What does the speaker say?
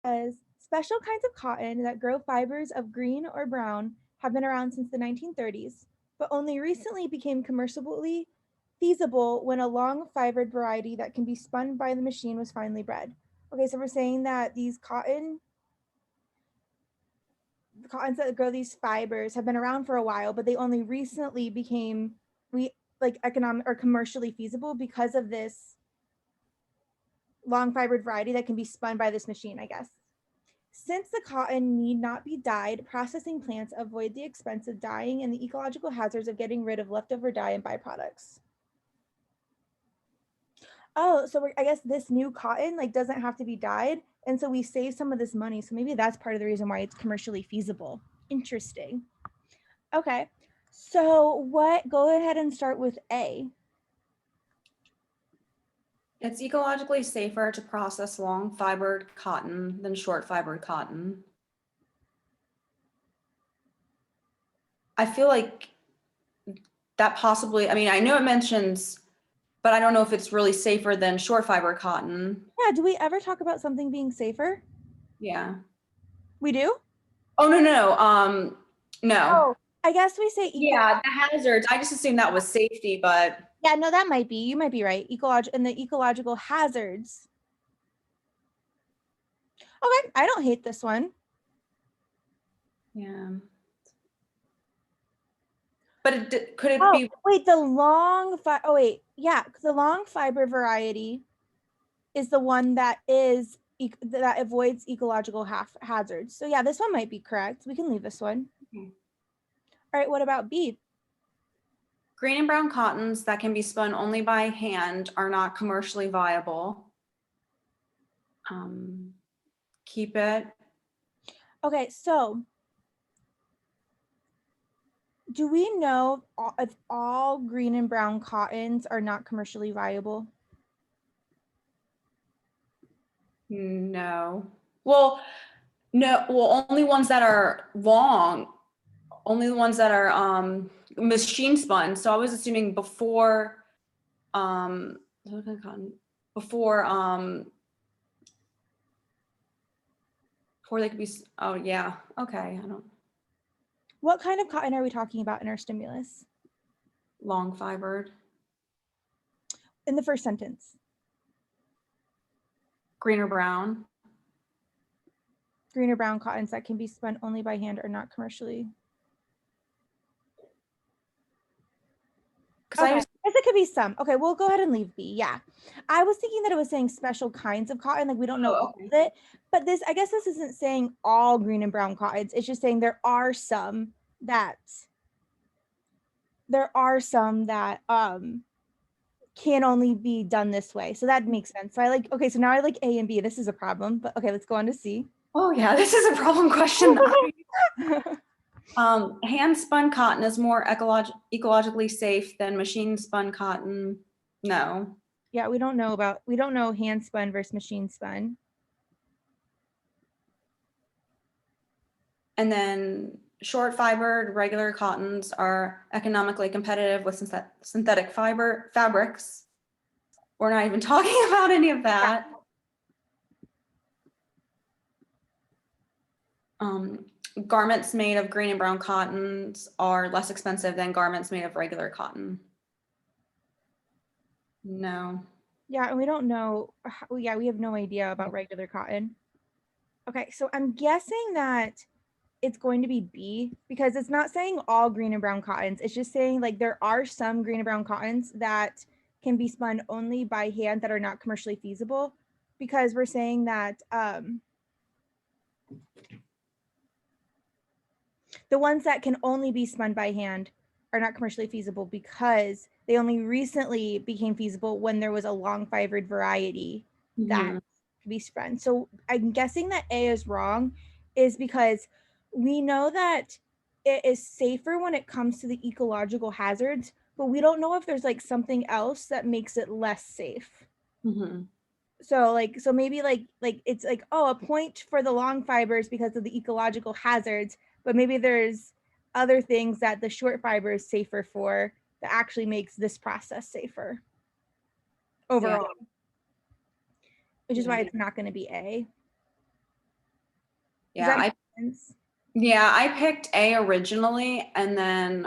says special kinds of cotton that grow fibers of green or brown have been around since the 1930s, but only recently became commercially feasible when a long fibered variety that can be spun by the machine was finally bred. Okay, so we're saying that these cottons that grow these fibers have been around for a while, but they only recently became economic or commercially feasible because of this long fibered variety that can be spun by this machine, I guess. Since the cotton need not be dyed, processing plants avoid the expense of dyeing and the ecological hazards of getting rid of leftover dye and byproducts. Oh, so I guess this new cotton doesn't have to be dyed, and so we save some of this money. So maybe that's part of the reason why it's commercially feasible. Interesting. Okay, so go ahead and start with A. It's ecologically safer to process long fibered cotton than short fibered cotton. I feel like that possibly, I mean, I know it mentions, but I don't know if it's really safer than short fiber cotton. Yeah, do we ever talk about something being safer? Yeah. We do? Oh, no. No. Oh, I guess we say Yeah, the hazards. I just assumed that was safety, but yeah, no, that might be. You might be right. And the ecological hazards. Okay, I don't hate this one. yeah. But could it be? Wait, the long fiber variety is the one that avoids ecological hazards. So yeah, this one might be correct. We can leave this one. Okay. All right, what about B? Green and brown cottons that can be spun only by hand are not commercially viable. Keep it. Okay, so do we know if all green and brown cottons are not commercially viable? No. Well, no. Well, only ones that are long. Only the ones that are machine spun. So I was assuming before before they could be. Oh yeah. Okay. I don't. What kind of cotton are we talking about in our stimulus? Long fibered. In the first sentence. Green or brown. Green or brown cottons that can be spun only by hand are not commercially. Okay. I guess it could be some. Okay, we'll go ahead and leave B. Yeah. I was thinking that it was saying special kinds of cotton, like we don't know all of it. But I guess this isn't saying all green and brown cottons. It's just saying there are some that can only be done this way. So that makes sense. So okay, so now I like A and B. This is a problem, but okay, let's go on to C. Oh yeah, this is a problem question. Hand spun cotton is more ecologically safe than machine spun cotton. No. Yeah, we don't know hand spun versus machine spun. And then short fibered regular cottons are economically competitive with synthetic fabrics. We're not even talking about any of that. Garments made of green and brown cottons are less expensive than garments made of regular cotton. No. Yeah, and we don't know. Yeah, we have no idea about regular cotton. Okay, so I'm guessing that it's going to be B because it's not saying all green and brown cottons. It's just saying there are some green and brown cottons that can be spun only by hand that are not commercially feasible, because we're saying that the ones that can only be spun by hand are not commercially feasible because they only recently became feasible when there was a long fibered variety that could be spun. So I'm guessing that A is wrong is because we know that it is safer when it comes to the ecological hazards, but we don't know if there's something else that makes it less safe. So maybe it's a point for the long fibers because of the ecological hazards, but maybe there's other things that the short fiber is safer for that actually makes this process safer overall, which is why it's not going to be A. Yeah, that make sense? I picked A originally, and then